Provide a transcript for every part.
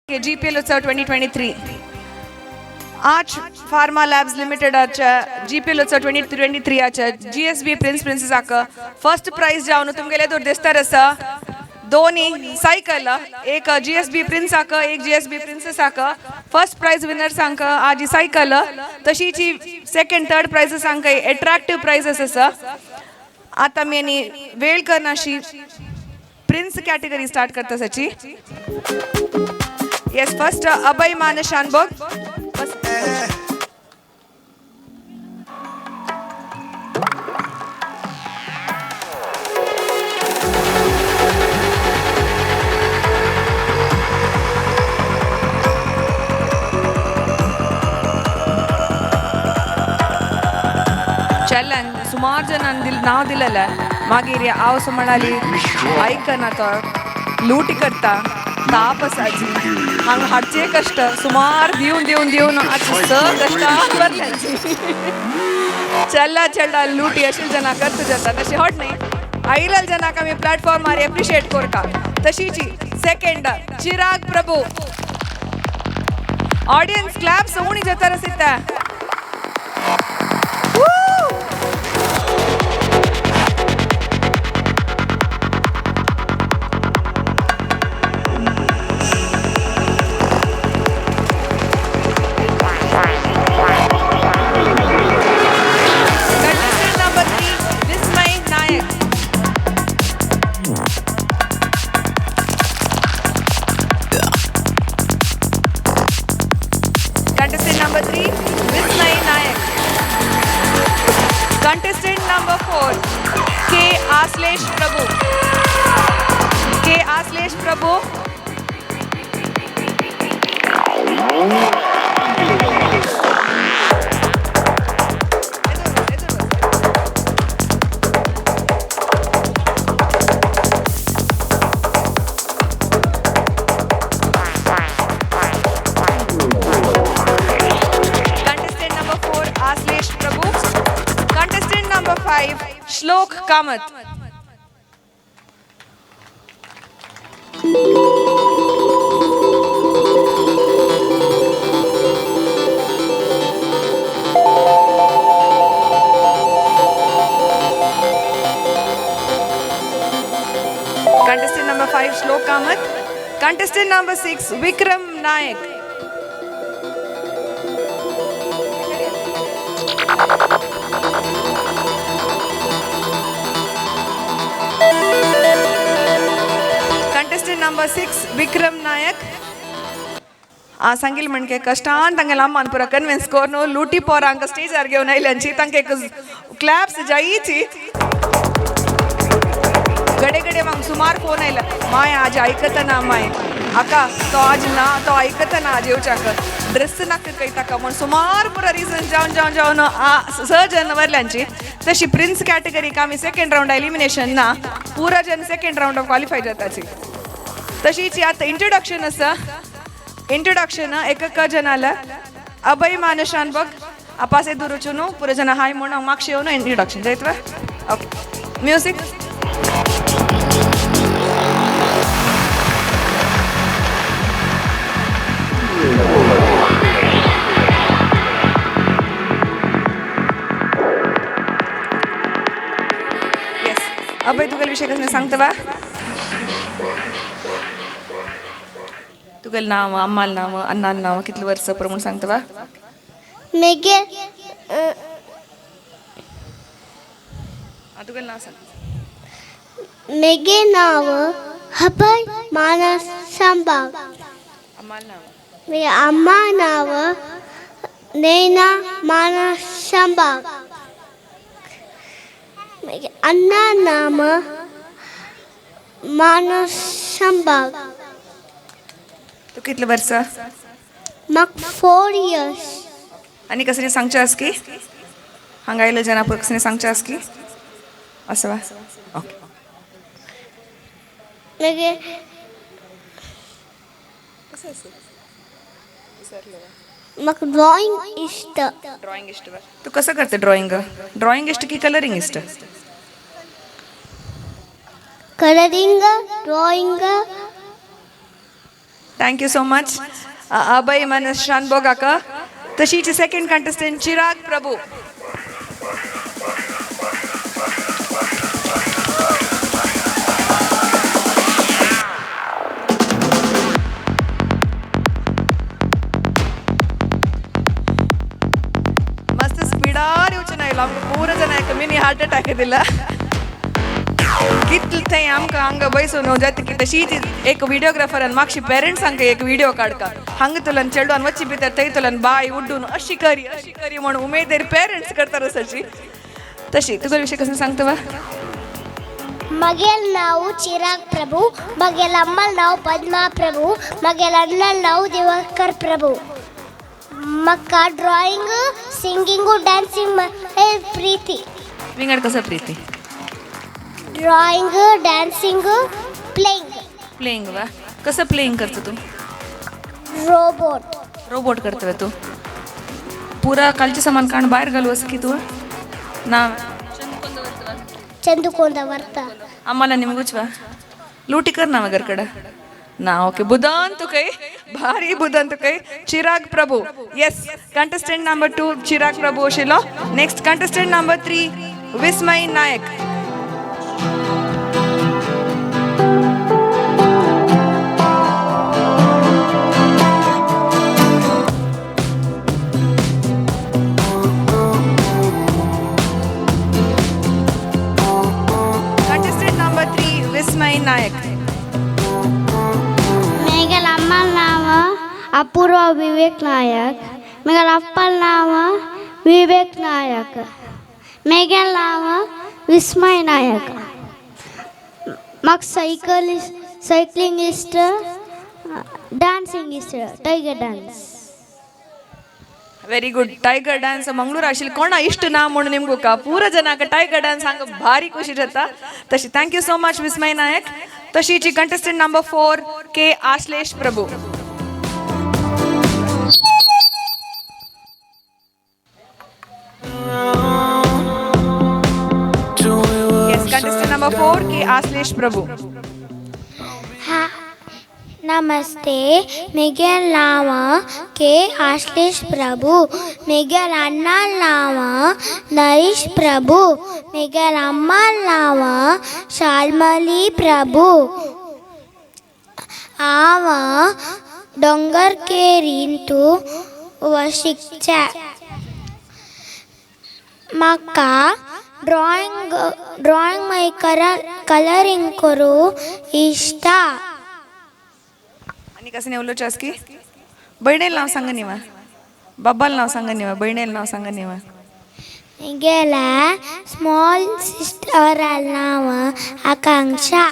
GPL Utsav 2023 आज pharma labs लिमिटेडाच्या GPL Utsav 2023 आच्या GSB प्रिन्सेस आका फर्स्ट प्राइज जावन तुमगेले दूर दिसता आसा दोन्ही सायकल एक GSB प्रिन्स आका एक GSB प्रिन्सेस आका फर्स्ट प्राइज विनर सांग आज सायकल तशीची सेकंड थर्ड प्राइजेस सांग अट्रॅक्टिव्ह प्राइजेस आसा आता मी वेळ करनाशी प्रिन्स कॅटेगरी स्टार्ट करता साची Yes, first Abhay Manashanbog. चलन सुमार जन नाव दिलेलं मागीर आवस म्हणाली ऐकना तर लूटी करता ताप असायची हांग हाडचे कष्ट सुमार दिवन आज स कष्टान भरल्यांची चल्ला लूटी अशी जना करता जाता तशी हट नाही आयिल्ल जनाक आमी प्लॅटफॉर्मार एप्रिशिएट करता तशीची सेकंड चिराग प्रभू ऑडियन्स क्लॅप्स उणी जाता रसिता Contestant number 3, Visnay Nayak. Contestant number 4, K. Aslesh Prabhu. K. Aslesh Prabhu. Contestant number 5, Shlok Kamath. Contestant number 5, Shlok Kamath. Contestant number 6, Vikram Nayak. Contestant number 6, Vikram Nayak. आ सांगिल म्हणजे कष्टान तांगे लांबान पुरा convince कोरनो लूटी पोरांक स्टेजार घेवन आयल्यांची तांके claps जायची गडे मग सुमार फोन आयला my आज ऐकत ना माय आका तो आज ना तो ऐकत ना आज येवच्याक ड्रेस नाक काही ताका म्हण सुमार पुरा रिझन जावन स जन वरल्यांची तशी प्रिन्स कॅटेगरीक आमी सेकंड राउंड एलिमिनेशन ना पुरा जन सेकंड राउंड क्वालिफाय जाताची तशीची आता इंट्रोडक्शन आसा इंट्रोडक्शन एक जनाला अभय मानशानबग अपासे दुरुचुनु पुरा जन हाय म्हण मागशे येवन इंट्रोडक्शन जायतवा ओके म्युझिक अभय तुगेल विषय कसं सांगतवा तुगेल नाव अम्माल नाव अण्णाल नाव कितले वर्ष प्रमाण सांगतवा मेगे तुगेल नाव सांग मेगे नाव अभय मानस संभाग अम्माल नाव मेरे अम्मा नाव नैना मानस संभाग मेरे अन्ना नाम मानस संभाग तू कितले वर्ष मग 4 years आणि कसं सांगच्यास की हांगायला जना कसं सांगच्यास की असं वा ओके मेरे मग ड्रॉइंग इष्ट ड्रॉइंग इष्ट तू कसं करते ड्रॉइंग इष्ट की कलरिंग इष्ट colouring drawing thank you so much. Abhay Manas Shanbhog काका. तशीची सेकंड कंटेस्टंट चिराग प्रभू. मस्त स्पीडार येवचें ना पूरा जन मिनी हार्ट अटॅक येदिल्ला. कितले थंय आमकां हांगा बसून जाता की तशीच एक विडियोग्राफरान म्हापशी पेरेंट्स हांकां एक विडियो काडका हांगा तुलन चेडवान वच्ची भितर थंय तुलन बाय उड्डून अशी करी म्हणून उमेदेर पेरेंट्स करता तशी तशी तुका विषय कसं सांगता वा. मगेल नाव चिराग प्रभू, मगेल अम्मल नाव पद्मा प्रभू, मगेल अण्णल नाव दिवाकर प्रभू. मक्का ड्राइंग सिंगिंग डान्सिंग प्रीति. विंगड कसं प्रीती. ड्राइंग डान्सिंग प्लेइंग वा. कसं प्लेइंग करतो तू. रोबोट करतो तू. पुरा कालचे सामान काण बाहेर घालू असं की तू ना चंदुकोंदा वर्ता आम्हाला निमगुचवा लूटी कर ना मगर कड ना. ओके बुदान तू काही भारी बुदान तू काही. चिराग प्रभू. येस कंटेस्टंट नंबर 2 चिराग प्रभू आशिल्लो. नेक्स्ट कंटेस्टंट नंबर 3 विस्मय नायक. विस्मय नायक. मेगल अम्मल नाम अपूर्व विवेक नायक, मेगल अप्पल नाम विवेक नायक, मेगल नाम विस्मय नायक. मग सायकलिंग इष्ट, डान्सिंग इष्ट, tiger dance. Very good. Tiger dance Mangalore आशिल्लो कोणा इश्ट ना म्हणून निमगू का पुरा जनाक टायगर डान्स हांगा भारी खुशी जाता तशी. थँक्यू सो मच विस्मय नायक. तशीची कंटेस्टंट नंबर 4 के आश्लेष प्रभू. यस कंटेस्टंट नंबर 4 के आश्लेष प्रभू. नमस्ते. मेगल नाम के आश्लेष प्रभु, मेगल अण्णल नाम नरेश प्रभु, मेगल अम्मल नाम शाल्मली प्रभु. आव डोंगर के रिंतु वशिक्षा. मक्का ड्राइंग मई कलरिंग करू इष्टा. आणि कसं नेवलो चासकी बहिणेल नाव सांगा निवा. बाबाल नाव सांगा निवा. बहिणेल नाव सांगा निवा. गेला स्मॉल सिस्टर नाव Akanksha.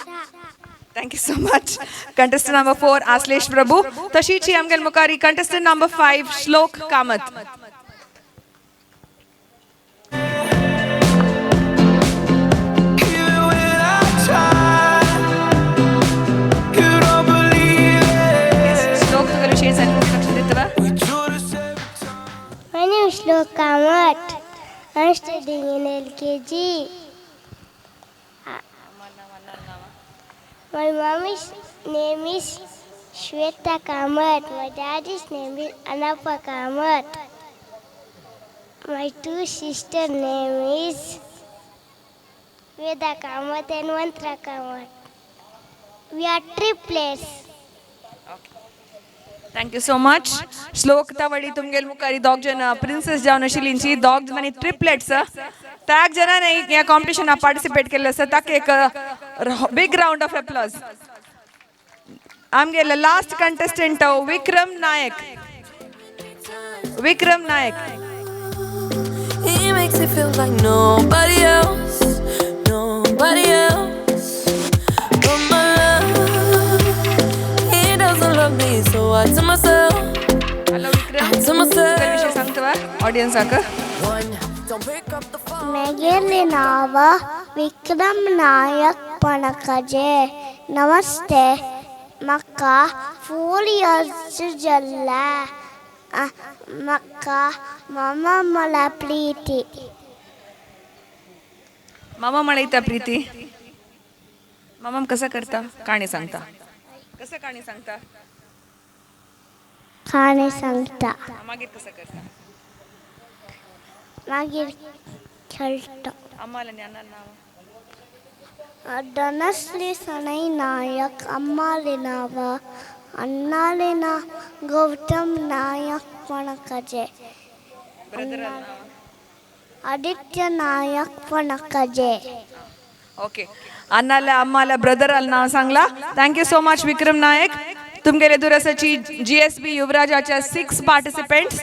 Thank you so much contestant number 4 Ashlesh Prabhu. तशीची आमगेल मुखारी contestant number 5 Shlok Kamat. My name is Shloka Kamat. I'm studying in LKG. My mommy's name is Shweta Kamat. My daddy's name is Anapa Kamat. My two sisters' name is Veda Kamat and Mantra Kamat. We are triplets. Thank you so much. श्लोक तावडी तुमगेल मुखारी दोग जन princess जावन आशिल्लींची दोग जनांनी triplets त्याग जनांनी ह्या कॉम्पिटिशनाक पार्टिसिपेट केल्ले आसा ताका एक बिग राउंड ऑफ एप्लॉज. आमगेल last contestant Vikram Nayak. Vikram Nayak. He makes it feel like nobody else, nobody else but my love. He doesn't love me, so I tell myself, hello Vikram. I tell myself. काय विषय सांगतवा audience आका. One, don't pick up the phone. मेगेले नाव विक्रम नायक पणकजे. नमस्ते. मक्का 4 years जल्ला. मक्का मामा मला प्रीती. मामा म्हणता प्रीती. मामा कसं करता काणी सांगता. कसं काणी सांगता. खाणे सांगता मागीर कसं करता मागीर खेळटा अम्माला आणि अण्णाला नाव धनश्री सनई नायक अम्माले नाव अण्णाले ना गौतम नायक पणकजे ब्रदरला नाव आदित्य नायक पणकजे ओके अण्णाला अम्माला ब्रदराला नाव सांगला thank you so much Vikram Nayak तुमगेले दुरसाची GSB युवराजाच्या 6 पार्टिसिपेंट्स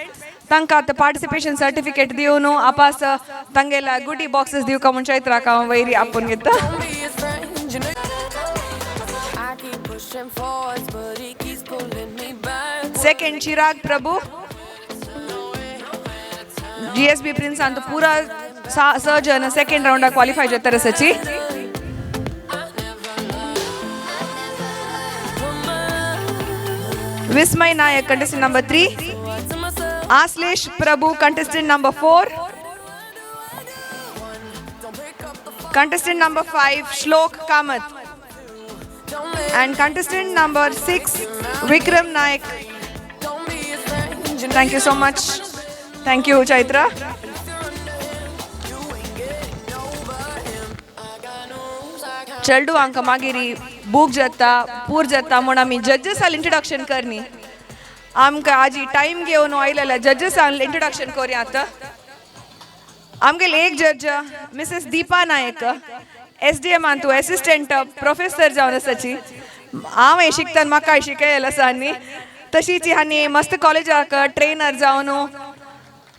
तांकां आतां पार्टिसिपेशन सर्टिफिकेट दिवन आपास तांगेला गुडी बॉक्सेस दिवका म्हूण चैत्रा का वैरी आपून घेता सेकंड चिराग प्रभू GSB प्रिंस तो पूरा सहजन सेकंड राउंड क्वालिफाय जाता रसाची विस्मय नायक contestant number 3 Aslesh Prabhu contestant number 4 contestant number 5 Shlok Kamath and contestant number 6 Vikram Naik thank you so much thank you Chaitra चलडू अंक मागिरी बूक जाता पूर जाता म्हूण आमी जजेसाल इंट्रोडक्शन करनी आमकां आजी टायम घेवन आयलेल्या जजेसाल इंट्रोडक्शन करूया आतां आमगेले एक जज मिसेस दीपा नायक SDM तूं असिस्टंट प्रोफेसर जावन आसाची हांव हे शिकतना म्हाका शिकयलें आसा न्ही तशीच हांणी मस्त कॉलेजाक ट्रेनर जावन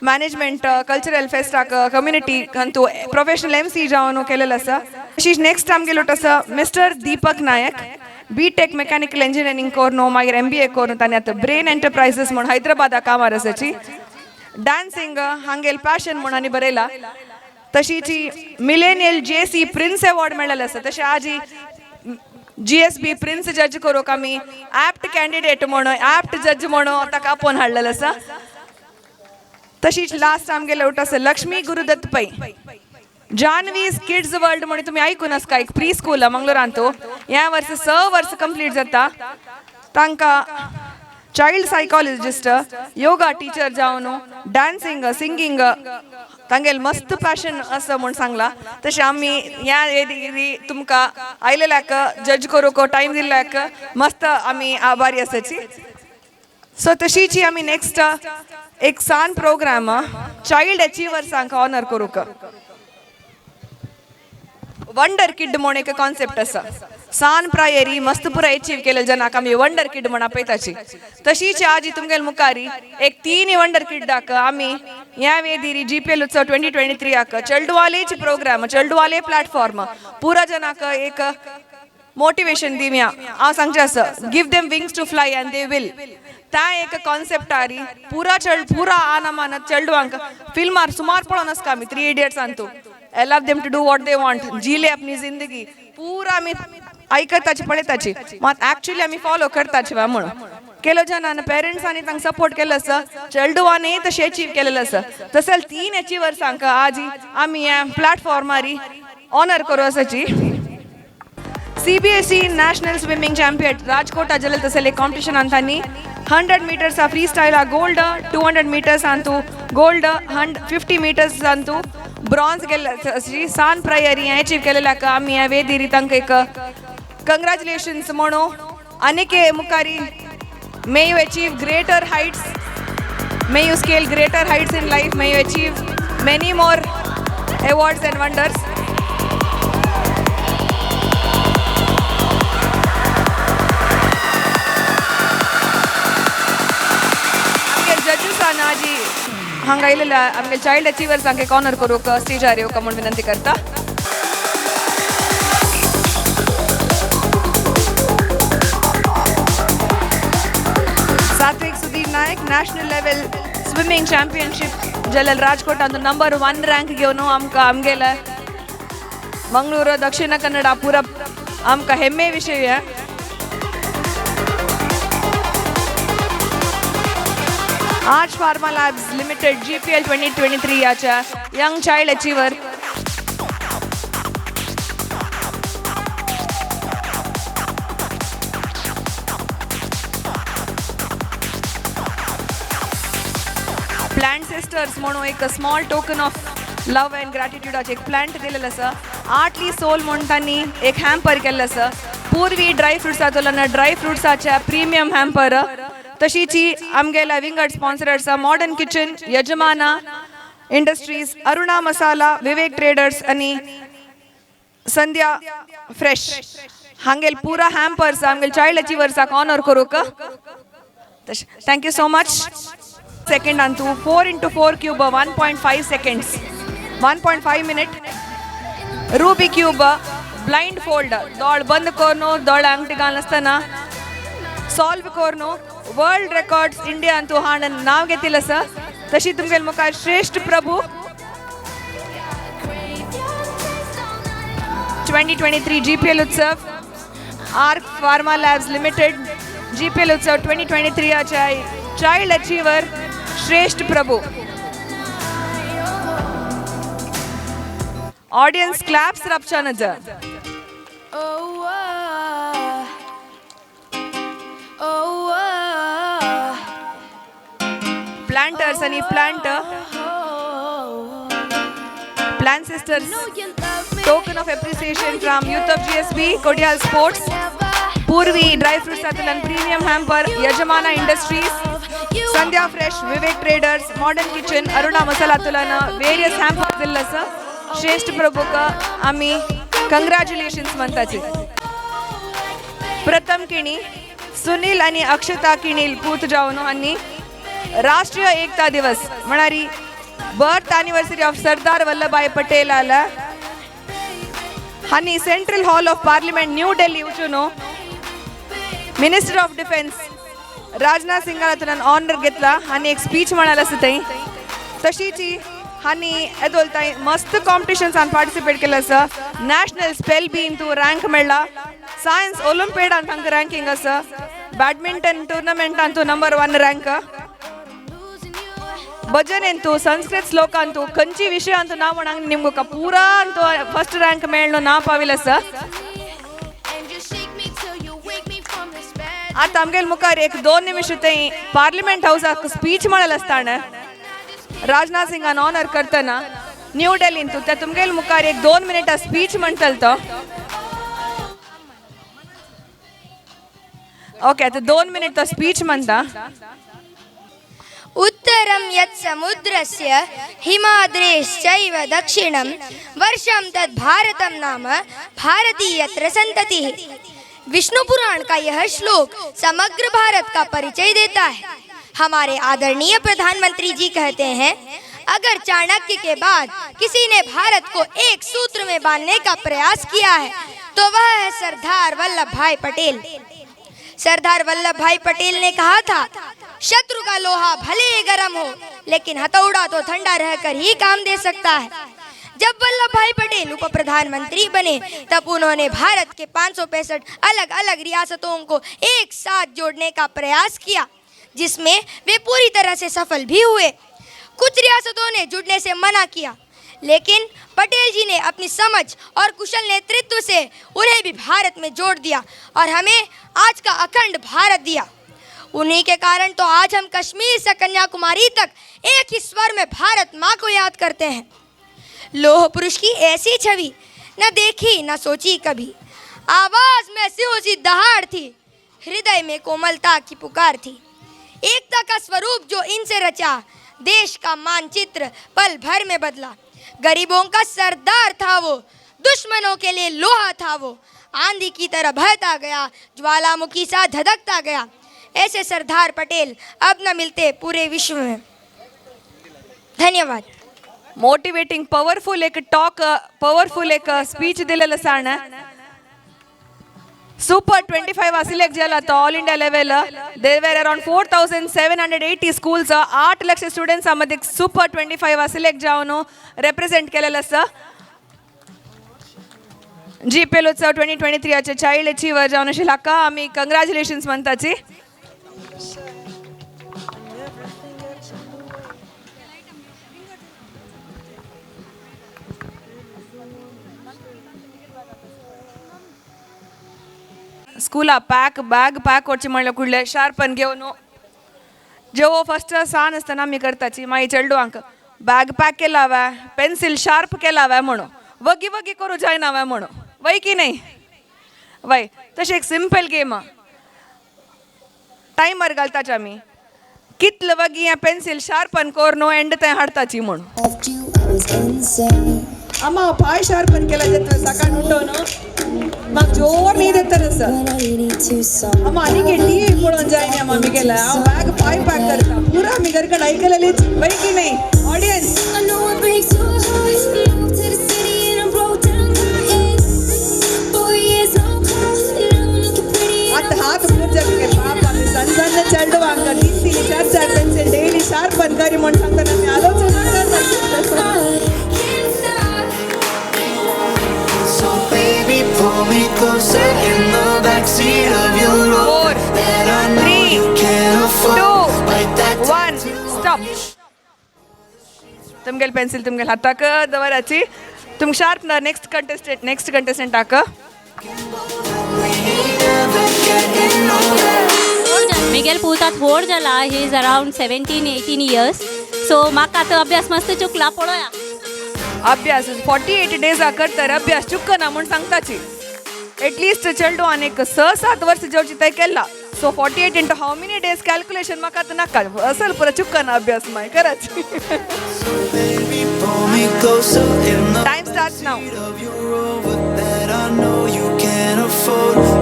मॅनेजमेंट कल्चरल फेस्टाक कम्युनिटी तूं प्रोफेशनल MC जावन केलेलो आसा तशीच नेक्स्ट आमगेलो आसा मिस्टर दीपक नायक BTech मेकॅनिकल इंजिनियरिंग करून मागीर MBA करून ताणें आतां ब्रेन एंटरप्रायझस म्हूण हैदराबादाक कामार आसाची डान्सिंग हांगेल पॅशन म्हूण आनी बरयला तशीच मिलेनियल JC प्रिन्स अवॉर्ड मेळ्ळेलो आसा तशें आजी GSB प्रिन्स जज करूंक आमी ऍप्ट कॅन्डिडेट म्हूण ऍप्ट जज म्हूण ताका आपोवन हाडलेलो आसा तशीच लास्ट आमगेले आसा लक्ष्मी गुरुदत्त पै जानवीज किड्स वर्ल्ड म्हणून तुम्ही ऐकून आसका एक प्री स्कूल मंगळुरांत ह्या वर्सा 6 वर्सां कंप्लीट जाता तांकां चाइल्ड सायकोलॉजिस्ट योगा टीचर जावन डान्सिंग सिंगींग तांगेल मस्त पॅशन आसा म्हूण सांगला तशें आमी ह्या तुमकां आयलेल्याक जज करूंक टायम दिल्ल्याक मस्त आमी आभारी आसाची सो तशीच आमी नेक्स्ट एक सान प्रोग्राम चाइल्ड अचीवर्सांक ऑनर करूंक वंडर किड म्हणून एक कॉन्सेप्ट आसा सान प्रायरी मस्त पुरा अचीव केले जनाक आमी वंडर किड म्हण आपयताची तशीच आजी तुमगेल मुखारी एक 3 वंडर किडाक आमी ह्या वेदीर GPL उत्सव 2023 चेडवालेची प्रोग्राम चेडवाले प्लॅटफॉर्म पुरा जनाक एक मोटिवेशन दिवया हांव सांगचें आसा give them wings to fly and they will त्या एक कॉन्सेप्ट आरी पुरा आनामान चेडवांक फिल्मार सुमार पळोवन आसका आमी 3 इडियट्स तूं allow them to do what they want जीले अपनी जिंदगी पूरा आमी आयकताची पळयताची मात एक्चुअली आमी फॉलो करताची वा म्हणून केलो जनान पेरेंट्सांनी तांकां सपोर्ट केलो आसा चेडवांनी तशें अचीव केलेलो आसा तशें 3 अचीवर्सांक आजी आमी ह्या प्लॅटफॉर्मार ऑनर करूं आसाची CBSE नॅशनल स्विमिंग चॅम्पियन राजकोटा जल्ले तसले कॉम्पिटिशन तांणी 100 meters free style gold 200 meters gold 50 meters bronze गेल्ले सान प्रायरी अचीव केलेल्याक आमी ह्या वेदीर तांकां एक कंग्रॅच्युलेशन्स म्हणू आनीक मुखारी may you achieve greater heights may you scale greater heights in life may you achieve many more awards and wonders जजेसांनी हांगा आयलेल्या आमगे चाइल्ड अचीवर्सांक एक ऑनर करूंक स्टेजार येवका म्हूण विनंती करता Satvik Sudhir Nayak national level swimming championship जल्लेल राजकोटांत नंबर 1 रँक घेवन आमकां आमगेले मंगळूरू दक्षिण कन्नड पुरा आमकां हेम्मे विशय arch pharma labs limited GPL 2023 याच्या यंग चाइल्ड अचीवर सिस्टर्स म्हणून एक small token of love and ग्रॅटिट्यूडाचे एक प्लांट दिलेलं आसा. आर्टली सोल म्हणून तांणी एक हॅम्पर केल्लो आसा. पूर्वी ड्राय फ्रुट्साचो ड्राय फ्रुट्साच्या प्रिमियम हॅम्पर. तशीची आमगेल्या विंगड स्पॉन्सर आसा modern kitchen, Yajamana industries, Aruna Masala, Vivek traders आणि संध्या फ्रेश हांगेल पुरा हॅम्पर्स आमगेल चाइल्ड अचीवर्साक ऑनर करूक. Thank you so much. सेकंड अंतू 4x4 cube 1.5 seconds 1.5 minute. Rubik cube blindfold दोळ बंद करून दोळ अंगठी घालनासतना सॉल्व करून वर्ल्ड रेकॉर्ड्स इंडिया अंतू हाण नाव घेतिल्लें आसा. तशी तुमगेल मुखार श्रेष्ठ प्रभू 2023 GPL Utsav arc pharma labs limited GPL Utsav 2023 child achiever Shreshth Prabhu. Audience claps रपच्यानच. प्लांटर्स आणि plant sisters token of appreciation from youth of GSB Kodial sports. पूर्वी ड्राय फ्रुट्स आतल्यान premium hamper, Yajamana industries, Sandhya fresh, Vivek traders, modern kitchen, Aruna Masala आतल्यान वेरियस हॅम्पर दिल्लो आसा. श्रेष्ठ प्रभूक आमी कंग्रॅच्युलेशन्स म्हणटाचे. प्रथम किणी सुनील आणि अक्षता किणील पूत जावन आनी राष्ट्रीय एकता दिवस म्हणारी birth anniversary of Sardar Vallabhbhai Patel आला. हानी central hall of parliament new Delhi वचून मिनिस्टर ऑफ डिफेन्स राजनाथ सिंगान ऑनर घेतला आणि एक स्पीच म्हणाला आसा थंय. तशीची हानी येदोल थंय मस्त कॉम्पिटिशन्सान पार्टिसिपेट केला आसा. नॅशनल स्पेल बी इंतू रँक मेळ्ळा. सायन्स ओलंपियाडान तांकां रँकींग आसा. बॅडमिंटन टुर्नामेंटान तू नंबर 1 रँक. भजन ಎಂತೂ ಸಂಸ್ಕೃತ ಶ್ಲೋಕ ಅಂತೂ ಕಂಚಿ ವಿಷಯ ಅಂತೂ ನಾವು ನಂಗೆ ನಿಮ್ಗೆ ಪೂರಾ ಅಂತೂ ಫಸ್ಟ್ ರ್ಯಾಂಕ್ ಮೇಳ್ನು ನಾ ಪಾವಿಲ್ಲ ಸರ್. आता आमगेल मुखार एक 2 निमिष थंय पार्लिमेंट हाऊसाक स्पीच म्हणाल आसताना राजनाथ सिंगान ऑनर करतना न्यू दिल्लीन तू त्या तुमगेल मुखार एक 2 मिनिटां स्पीच म्हणटल तो. ओके आता 2 मिनिट तो स्पीच म्हणटा. उत्तरं यत् समुद्रस्य हिमाद्रेश्चैव दक्षिणं वर्षं तद् भारतं नाम भारतीयत्र संततिः. विष्णु पुराण का यह श्लोक समग्र भारत का परिचय देता है. हमारे आदरणीय प्रधानमंत्री जी कहते हैं, अगर चाणक्य के बाद किसी ने भारत को एक सूत्र में बांधने का प्रयास किया है तो वह है सरदार वल्लभ भाई पटेल. सरदार वल्लभ भाई पटेल ने कहा था, शत्रु का लोहा भले ही गर्म हो लेकिन हथौड़ा तो ठंडा रहकर ही काम दे सकता है. जब वल्लभ भाई पटेल उप प्रधानमंत्री बने तब उन्होंने भारत के 565 अलग अलग रियासतों को एक साथ जोड़ने का प्रयास किया, जिसमें वे पूरी तरह से सफल भी हुए. कुछ रियासतों ने जुड़ने से मना किया, लेकिन पटेल जी ने अपनी समझ और कुशल नेतृत्व से उन्हें भी भारत में जोड़ दिया और हमें आज का अखंड भारत दिया. उन्हीं के कारण तो आज हम कश्मीर से कन्याकुमारी तक एक ही स्वर में भारत माँ को याद करते हैं. लोह पुरुष की ऐसी छवि न देखी न सोची कभी. आवाज में सिंहों सी दहाड़ थी, हृदय में कोमलता की पुकार थी. एकता का स्वरूप जो इनसे रचा, देश का मानचित्र पल भर में बदला. गरीबों का सरदार था वो, दुश्मनों के लिए लोहा था वो. आंधी की तरह बहता गया, ज्वालामुखी सा धधकता गया. ऐसे सरदार पटेल अब न मिलते पूरे विश्व में. धन्यवाद. मोटिवेटिंग पॉवरफुल एक टॉक पॉवरफुल एक स्पीच दिलेलं सांग. सुपर 25 सिलेक्ट झाला तो all India level. There were around 4780 schools 8 lakh students मध्ये सुपर 25 सिलेक्ट जाऊन रिप्रेझेंट केलेलं असं. GPL उत्सव 2023 चे चाइल्ड अचीवर जाऊन शिलाका आम्ही कंग्रॅच्युलेशन्स म्हणताची. स्कूला बैग पैक करचे म्हणलं कुठले शार्पन घेऊन जेवो फर्स्ट सान आसतना आमी करताची मागीर चेडवांक बॅग पॅक केला हांवें पेन्सील शार्प केला हांवें म्हणून वगी वगी करूं जायना हांवें म्हणून वय की न्ही वय तशें एक सिंपल गेम टायमर घालताचे आमी कितले वगी हें पेन्सील शार्पन कोर न्हू एंड थंय हाडटाची म्हणून अम्मा पाय शार्पन केला जाता सकाळ उठोन म्हाका जोर न्हीद येता सर अम्मा आनी टी पळोवन जायना अम्मा आमी गेला हांव बॅग पाय पॅक करता पुरो आमी घर कडेन आयकलेलीच वय की न्ही ऑडियन्स आतां हात उपर जातले बाप आमी सन्न चेडवांक 3-4 पेन्सिल डेली शार्पन करी म्हण सांगतना आमी आलोचना करता Pull me closer in the backseat of your Rover that I know you can't afford. Like that 1 stop तुमगेल pencil तुमगेल हाताक दवराची तुम शार्प ना नेक्स्ट कंटेस्टेंट आक Miguel Puta व्हड जाला ही इज अराउंड 17-18 years सो म्हाका आतां अभ्यास मस्त चुकला पळोवया अभ्यास 48 डेज करता अभ्यास चुकना म्हूण सांगताची एटलिस्ट चेडो आनी 6-7 वर्स जेवची ते केला सो 48 into how many days calculation म्हाका आतां नाका असल पुरो चुकना अभ्यास माय कराच time starts now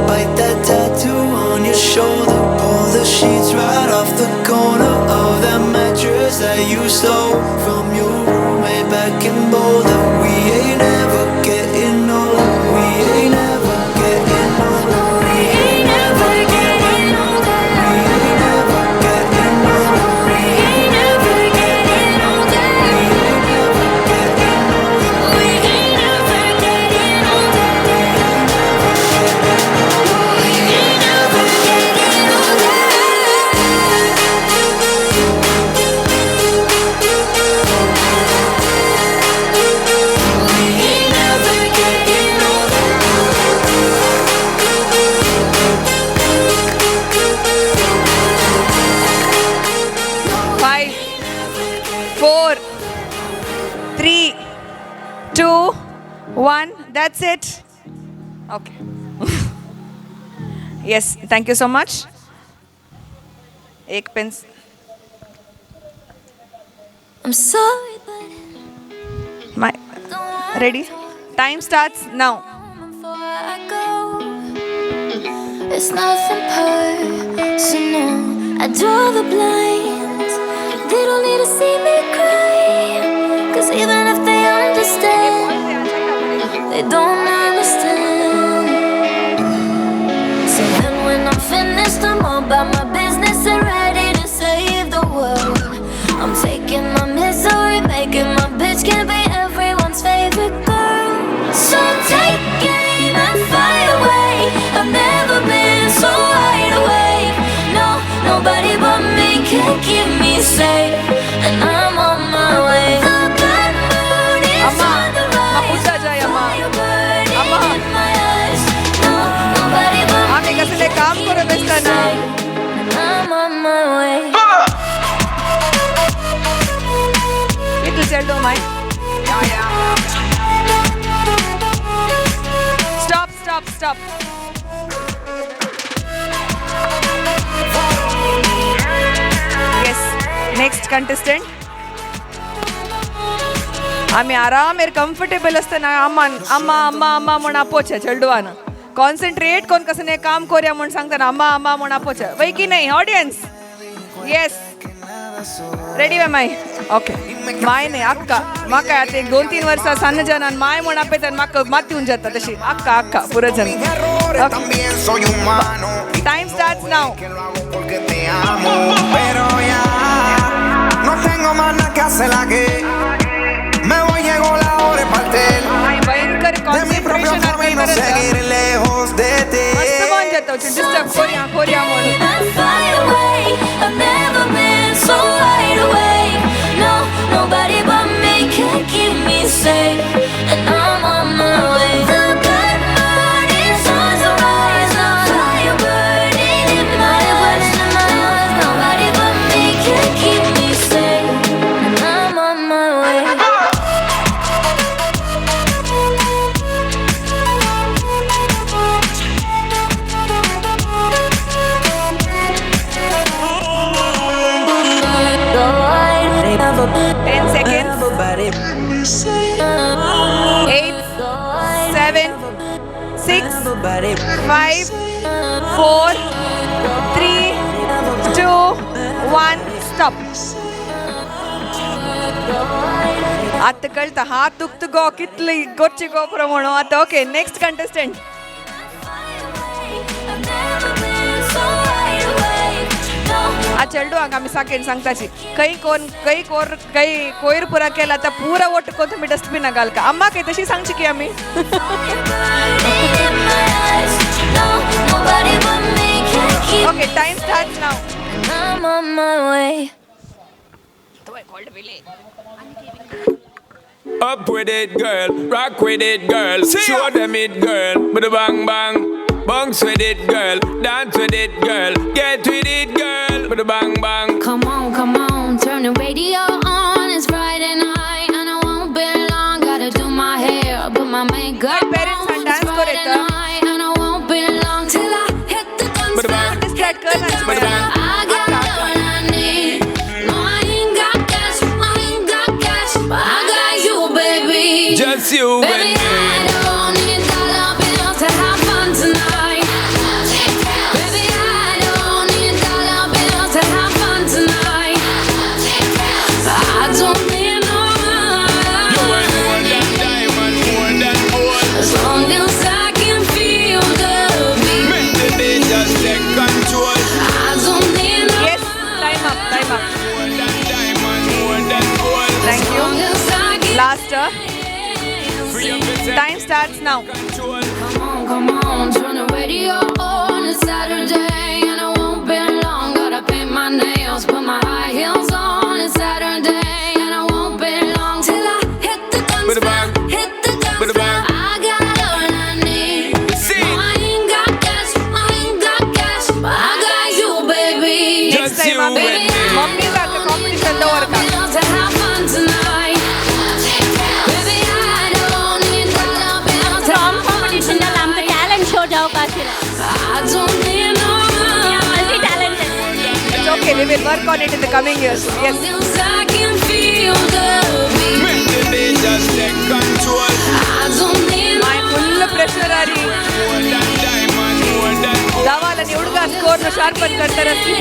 Bite that tattoo on your shoulder. Pull the sheets right off the corner of that mattress that you stole from your roommate back in Boulder. We ain't ever getting older. We ain't ever getting older. We ain't ever getting older. We ain't ever getting older. We ain't ever getting older. We ain't ever getting older. We ain't ever getting older. That's it. Okay. Yes, thank you so much. Ek pens. I'm sorry, but My ready? Time starts now. before I go, it's nothing personal. I draw the blinds. They don't need to see me cry. 'Cause even if they understand, they don't understand. So then when I'm finished, I'm all about my business and ready to save the world. I'm taking my misery, making my bitch can be everyone's favorite girl. So take aim and fly away. I've never been so wide awake. No, nobody but me can keep me safe. And I'm on my way. The bad moon is on the rise. Fire burning in my eyes. No, nobody but me आम्ही कसले काम करत असताना and I'm on my way. little childo my stop yes next contestant आम्ही आरामेर comfortable असताना अम्मा अम्मा अम्मा अम्मा म्हण आपोवचें चेडवान कॉन्सन्ट्रेट कोन कसले काम कोरया म्हण सांगतना अम्मा अम्मा म्हण आपोवचें वय की नाही audience yes ready way my okay my नाही अक्का म्हाका आतां एक 2-3 वर्सां सान्न जनान माय म्हण आपयता म्हाका मातयेवन जाता तशी अक्का अक्का पुरो जन टाइम स्टार्ट्स नाउ भयंकर कॉन्सन्ट्रेशन मस्त मन जाता डिस्टर्ब कोरया म्हणून I've never been so wide awake. No, nobody but me can keep me safe. And I'm on my way. The blood moon is on the rise. Fire burning in my eyes. Nobody but me can nobody. 5, 4, 3, 2, 1, stop. आता कळतं हात दुखत गो कितली गोची गो प्रमाण आता okay next contestant आ चेडू हांगा आमी साकेन सांगताची कई कोयर पुरा केला आता पुरा ओट को तुम्ही डस्टबिना घालका अम्मा काही तशी सांगची की आम्ही okay time starts now I'm on my way. Up with it, girl. Rock with it, girl. Show them it, girl. With a bang bang. Bounce with it, girl. Dance with it, girl. Get with it, girl. With a bang bang. Come on, turn the radio on. It's Friday night and I won't be long. Gotta do my hair, put my makeup My parents on. are dance It's Friday koreta. night and I won't be long till I hit the With a dance bang. Distract कर ना With a bang. I got what I need. No, I ain't got cash, but I got you, baby. Just you Baby, and me. I don't need dollar bills to have fun tonight. Baby, I don't need dollar bills to have fun tonight. I don't need no You money. ain't more than diamond, more than gold. As long as I can feel the beat. Make the day just take control. I don't need no Yes, time up. More than diamond, more than gold. Thank you. As long as I can Last Free up yourself. time starts now. Control. Come on, turn the radio on. It's Saturday and I won't be long. Gotta paint my nails, put my high heels on. It's Saturday and I won't be long till I hit the With a dance bang. floor. Hit the dance With a bang. floor. I got all I need. See. No, I ain't got cash, but I got you, baby. Next Just time you आम्ही and me. Mummy सारखं competition दवर का Bills to have fun tonight. Baby, I don't need dollar bills to song have fun कॉम्पिटिशनला आमचं tonight. Talent show जाऊ का असेल I don't need no money. Multi talented It's okay, we will work on it in the coming years. Yes. Since I can feel the beat, Make the day just take control. I don't need My full pressure आरी More than diamond, more than gold. दावाला निवडगा score नो sharpen करता रस्ती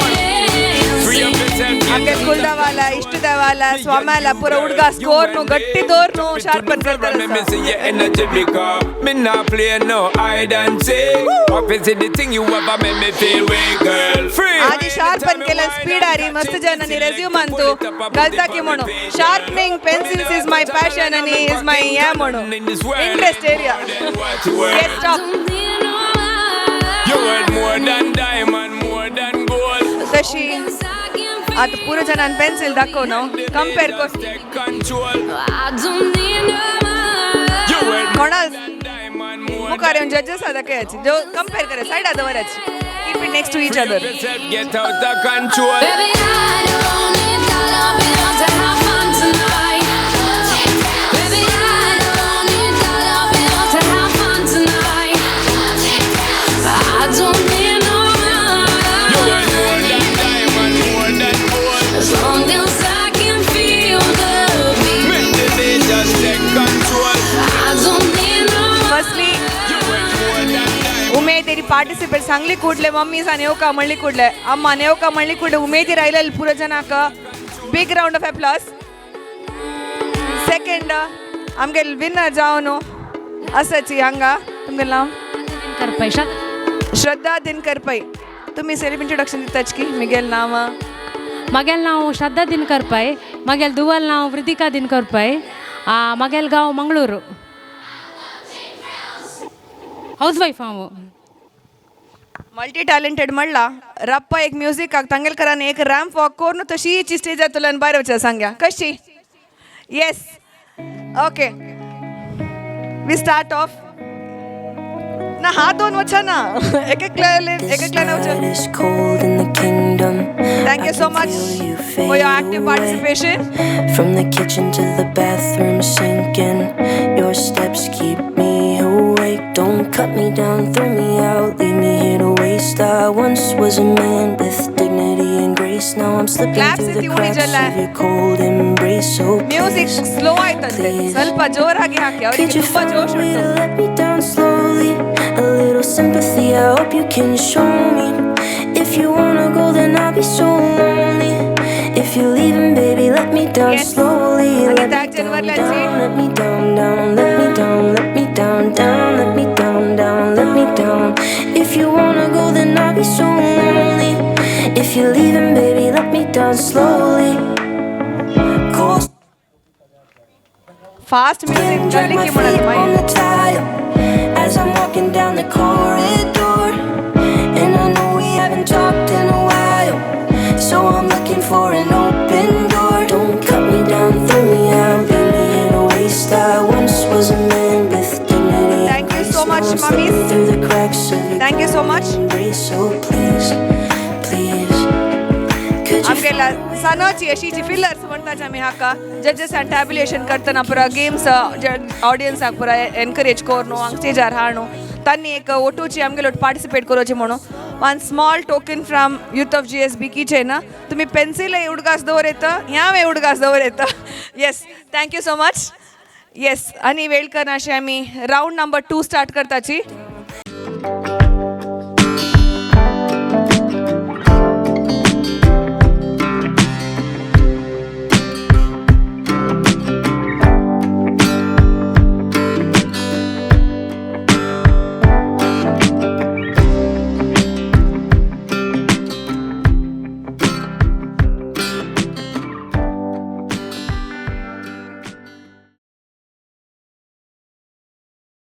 Free up yourself. आगे कुल दावाला इष्ट दावाला स्वामाला पूरा उडगा स्कोर नो गट्टी दोर नो शार्पन करता Let me रस्ता see your energy because me not play no hide and seek. Obviously the thing you ever make me feel way, girl. Free. आधी sharpen केलं स्पीड आरी मस्त जनानी रेझ्यूम आणतो घालता की म्हणू sharpening pencils is my passion आणि इज माय या म्हणू interest area Yes, stop. You want more than diamond, more than gold. तशी आता पुरो जनान पेन्सिल दाखव ना कम्पेअर कर Take control. I don't need no money. You want Kunal diamond, more मुखार येऊन जजेस आता काय जो कम्पेअर करे साइड आता वराची keep it next to each other yourself, get out of control. Baby, I don't need dollar bills to have fun tonight. Baby, I don't need dollar bills to have fun tonight. I don't need no You want more money. than diamond, more than gold. As long as I can feel the beat, Make the day just take control. I don't need no firstly You want more than diamond. Umed तेरी participate Sangli कुडले mummy सा नेव का म्हणली कुडले अम्मा नेव का म्हणली कुडले उमेदी राहिलेल पुरो जनाक big round of applause second आमगे विनर जावन असची हांगा तुमगे नाम श्रद्धा दिनकर पै तुम्ही सेल्फ इंट्रोडक्शन दिताच की मिगेल नाम मगेल नाव श्रद्धा दिनकर पै मगेल दुवल नाव वृदिका दिनकर पै मगेल गाव मंगळूರು हाऊस वाईफ हांव मल्टी टॅलेंटेड म्हणला रप्पा एक म्युझिक तांगेलकरान एक रॅम्प वॉक करून तशीची स्टेज तुला भायर वचून सांग्या कशी yes okay we start off ना हात दोन वचा ना एक एकल्यान वचून It's cold in the kingdom. Thank you so much for your active participation. From the kitchen to the bathroom sinking. Your steps keep me awake. Don't cut me down, throw me out, leave me here to waste. I once was a man with dignity and grace. Now I'm slipping Claps through if the you want, cracks Jalla. of your cold embrace. So music please, slow ಆಯ್ತಂತೆ ಸ್ವಲ್ಪ ಜೋರಾಗಿ ಹಾಕಿ could ಅವರಿಗೆ you ತುಂಬಾ find Josh a way ಉಂಟು to let me down slowly? A little little sympathy, I hope you can show me. If you wanna go, then I'll be so lonely. If you're leaving, baby, let me down Yes. slowly. Let me Tag January down, let's see. down, let me down, down, let me down, let me down, down, let me down, down, let me down. If you wanna go, then I'll be so lonely. If you're leaving, baby, let me down slowly. Cold fast music drag my की म्हणत feet on my the tile as I'm walking down the corridor. And I know we haven't talked in a while, so I'm looking for an open door. Don't cut me down, throw me out, leave me in a waste. I once was a man with dignity. Thank you so much, Now I'm mummies. slipping through the cracks of your Thank you so much. embrace. So please, please, could you आमगेला सनाची अशीची fillers म्हणटाच आमी हाका जजेस आनी tabulation करतना पुरा गेम्स ऑडियन्साक पुरा एनकरेज कोर न्हू हांग स्टेजार हाड न्हू तांणी एक ओटूची आमगेलो पार्टिसिपेट करची म्हणून one small token from youth of GSB किचे ना तुम्ही पेन्सिल उडगास दवर येतं ह्या उडगास दवर येतं yes thank you so much yes आनी वेळ करना अशें आमी रावंड नंबर 2 स्टार्ट करताची